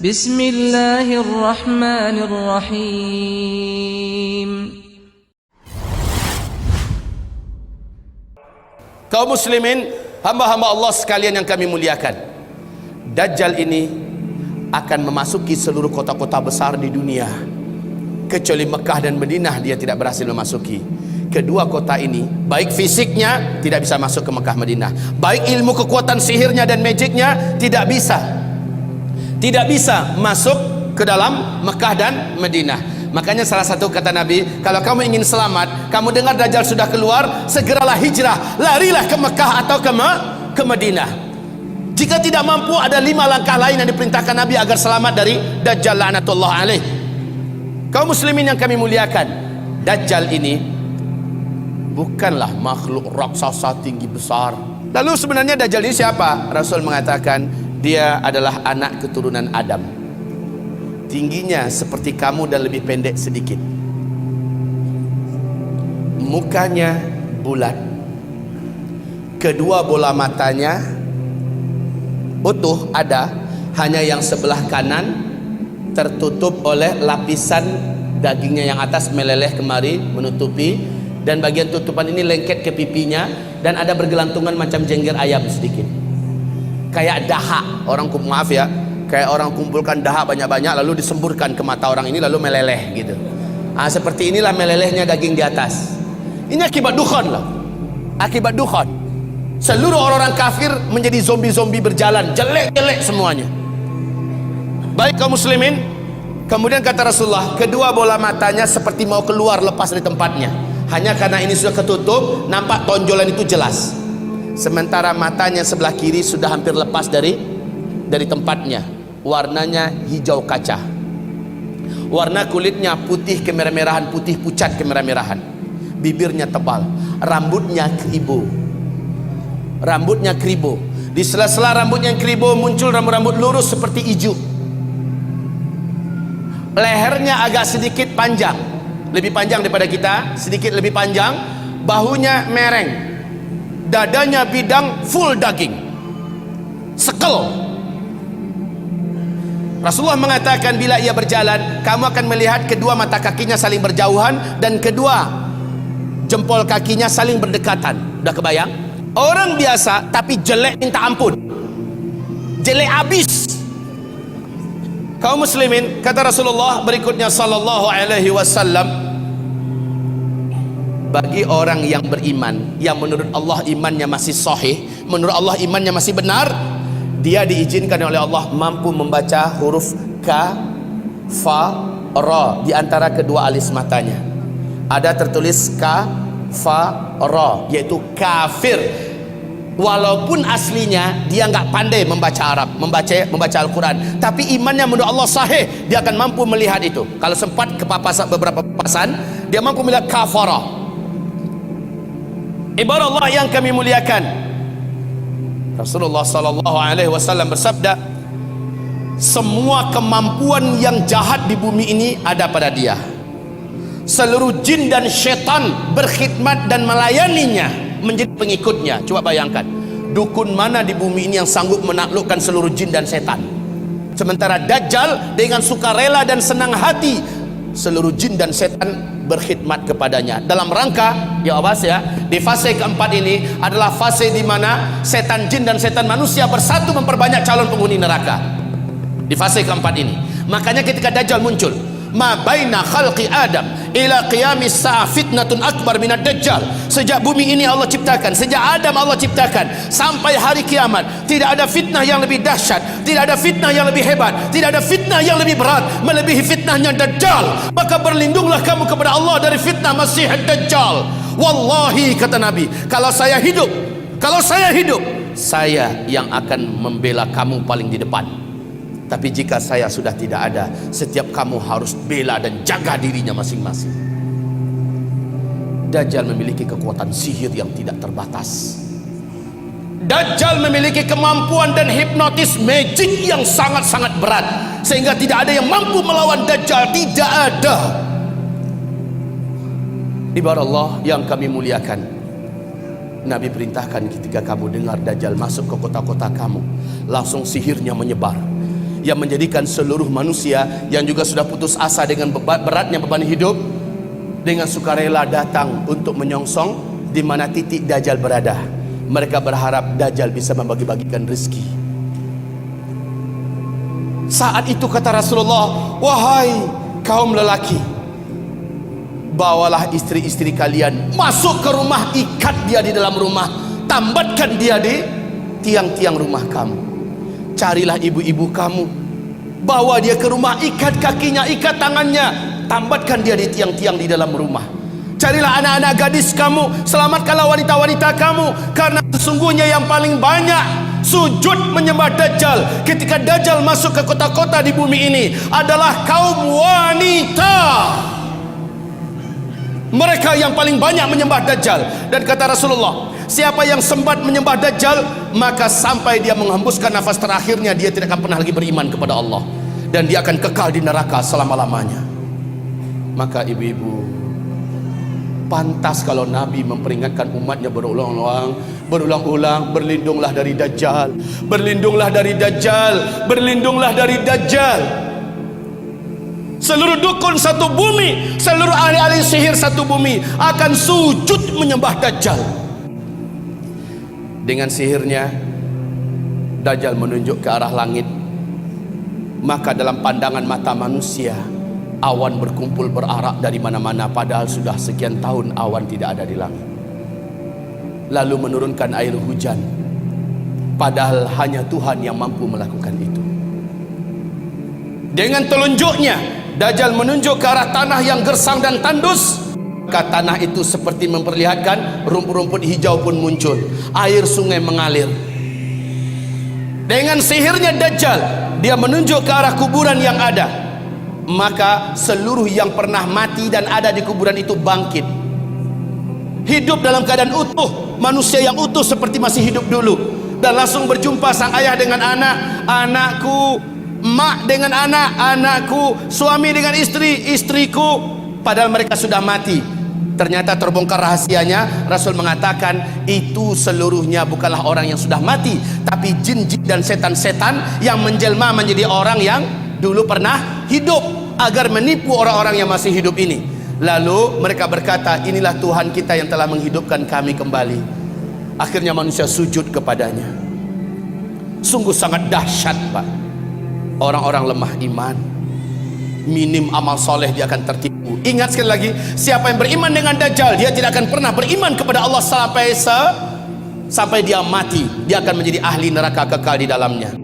Bismillahirrahmanirrahim. Kaum muslimin, hamba-hamba Allah sekalian yang kami muliakan, Dajjal ini akan memasuki seluruh kota-kota besar di dunia, kecuali Mekah dan Madinah dia tidak berhasil memasuki. Kedua kota ini, baik fisiknya tidak bisa masuk ke Mekah Madinah, baik ilmu kekuatan sihirnya dan magicnya tidak bisa masuk ke dalam Mekah dan Madinah. Makanya salah satu kata Nabi, kalau kamu ingin selamat, kamu dengar Dajjal sudah keluar, segeralah hijrah, larilah ke Mekah atau ke Madinah. Jika tidak mampu, ada 5 langkah lain yang diperintahkan Nabi agar selamat dari Dajjal la'natullah alaih. Kaum muslimin yang kami muliakan, Dajjal ini bukanlah makhluk raksasa tinggi besar. Lalu sebenarnya Dajjal ini siapa? Rasul mengatakan dia adalah anak keturunan Adam. Tingginya seperti kamu dan lebih pendek sedikit. Mukanya bulat. Kedua bola matanya utuh ada, hanya yang sebelah kanan tertutup oleh lapisan dagingnya yang atas meleleh kemari menutupi, dan bagian tutupan ini lengket ke pipinya, dan ada bergelantungan macam jengger ayam sedikit, kayak dahak orang, maaf ya, kayak orang kumpulkan dahak banyak-banyak lalu disemburkan ke mata orang ini lalu meleleh gitu. Seperti inilah melelehnya daging di atas. Ini akibat dukhan lah, akibat dukhan. Seluruh orang-orang kafir menjadi zombie-zombie berjalan, jelek-jelek semuanya. Baik kaum muslimin, kemudian kata Rasulullah, kedua bola matanya seperti mau keluar lepas dari tempatnya. Hanya karena ini sudah ketutup, nampak tonjolan itu jelas. Sementara matanya sebelah kiri sudah hampir lepas dari tempatnya. Warnanya hijau kaca. Warna kulitnya putih kemerah-merahan, putih pucat kemerah-merahan. Bibirnya tebal, rambutnya keribu. Rambutnya keribu. Di sela-sela rambutnya yang keribu muncul rambut-rambut lurus seperti ijuk. Lehernya agak sedikit panjang, lebih panjang daripada kita, sedikit lebih panjang. Bahunya mereng, dadanya bidang, full daging, sekel. Rasulullah mengatakan bila ia berjalan, kamu akan melihat kedua mata kakinya saling berjauhan dan kedua jempol kakinya saling berdekatan. Udah kebayang? Orang biasa tapi jelek minta ampun, jelek habis. Kaum muslimin, kata Rasulullah berikutnya sallallahu alaihi wasallam, bagi orang yang beriman, yang menurut Allah imannya masih sahih, menurut Allah imannya masih benar, dia diizinkan oleh Allah mampu membaca huruf ka, fa, ra di antara kedua alis matanya. Ada tertulis ka, fa, ra, yaitu kafir. Walaupun aslinya dia nggak pandai membaca Arab, membaca Al-Quran, tapi imannya menurut Allah sahih, dia akan mampu melihat itu. Kalau sempat ke beberapa papasan, dia mampu melihat kafara. Ibarat Allah yang kami muliakan, Rasulullah sallallahu alaihi wasallam bersabda, semua kemampuan yang jahat di bumi ini ada pada dia. Seluruh jin dan syaitan berkhidmat dan melayaninya, menjadi pengikutnya. Coba bayangkan, dukun mana di bumi ini yang sanggup menaklukkan seluruh jin dan setan? Sementara Dajjal dengan sukarela dan senang hati, seluruh jin dan setan berkhidmat kepadanya. Dalam rangka, ya awas ya, di fase keempat ini adalah fase di mana setan jin dan setan manusia bersatu memperbanyak calon penghuni neraka. Di fase keempat ini, makanya ketika Dajjal muncul, ma baina khalqi Adam ila qiyamis sa'a fitnatun akbar minad dajjal. Sejak bumi ini Allah ciptakan, sejak Adam Allah ciptakan sampai hari kiamat, tidak ada fitnah yang lebih dahsyat, tidak ada fitnah yang lebih hebat, tidak ada fitnah yang lebih berat melebihi fitnahnya Dajjal. Maka berlindunglah kamu kepada Allah dari fitnah Masih Dajjal. Wallahi, kata Nabi, kalau saya hidup, saya yang akan membela kamu paling di depan. Tapi jika saya sudah tidak ada, setiap kamu harus bela dan jaga dirinya masing-masing. Dajjal memiliki kekuatan sihir yang tidak terbatas. Dajjal memiliki kemampuan dan hipnotis magic yang sangat-sangat berat, sehingga tidak ada yang mampu melawan Dajjal. Tidak ada. Ibarat Allah yang kami muliakan, Nabi perintahkan ketika kamu dengar Dajjal masuk ke kota-kota kamu, langsung sihirnya menyebar. yang menjadikan seluruh manusia yang juga sudah putus asa dengan beratnya beban hidup dengan sukarela datang untuk menyongsong di mana titik Dajjal berada. Mereka berharap Dajjal bisa membagi-bagikan rezeki. Saat itu kata Rasulullah, wahai kaum lelaki, bawalah istri-istri kalian masuk ke rumah, ikat dia di dalam rumah, tambatkan dia di tiang-tiang rumah kamu. Carilah ibu-ibu kamu, bawa dia ke rumah, ikat kakinya, ikat tangannya, tambatkan dia di tiang-tiang di dalam rumah. Carilah anak-anak gadis kamu, selamatkanlah wanita-wanita kamu, karena sesungguhnya yang paling banyak sujud menyembah Dajjal ketika Dajjal masuk ke kota-kota di bumi ini adalah kaum wanita. Mereka yang paling banyak menyembah Dajjal. Dan kata Rasulullah, siapa yang sempat menyembah Dajjal, maka sampai dia menghembuskan nafas terakhirnya, dia tidak akan pernah lagi beriman kepada Allah, dan dia akan kekal di neraka selama-lamanya. Maka ibu-ibu, pantas kalau Nabi memperingatkan umatnya berulang-ulang, berlindunglah dari Dajjal, berlindunglah dari Dajjal, berlindunglah dari Dajjal. Seluruh dukun satu bumi, seluruh ahli-ahli sihir satu bumi akan sujud menyembah Dajjal. Dengan sihirnya, Dajjal menunjuk ke arah langit. Maka dalam pandangan mata manusia, awan berkumpul berarak dari mana-mana, padahal sudah sekian tahun awan tidak ada di langit. Lalu menurunkan air hujan, padahal hanya Tuhan yang mampu melakukan itu. Dengan telunjuknya, Dajjal menunjuk ke arah tanah yang gersang dan tandus. Maka tanah itu seperti memperlihatkan rumput-rumput hijau pun muncul, air sungai mengalir. Dengan sihirnya Dajjal, dia menunjuk ke arah kuburan yang ada. Maka seluruh yang pernah mati dan ada di kuburan itu bangkit, hidup dalam keadaan utuh, manusia yang utuh seperti masih hidup dulu. Dan langsung berjumpa sang ayah dengan anak, anakku, mak dengan anak, anakku, suami dengan istri, istriku, padahal mereka sudah mati. Ternyata terbongkar rahasianya. Rasul mengatakan itu seluruhnya bukanlah orang yang sudah mati, tapi jin-jin dan setan-setan yang menjelma menjadi orang yang dulu pernah hidup, agar menipu orang-orang yang masih hidup ini. Lalu mereka berkata, inilah Tuhan kita yang telah menghidupkan kami kembali. Akhirnya manusia sujud kepadanya. Sungguh sangat dahsyat, Pak. Orang-orang lemah iman, minim amal soleh, dia akan tertipu. Ingat sekali lagi, siapa yang beriman dengan Dajjal, dia tidak akan pernah beriman kepada Allah sampai dia mati. Dia akan menjadi ahli neraka kekal di dalamnya.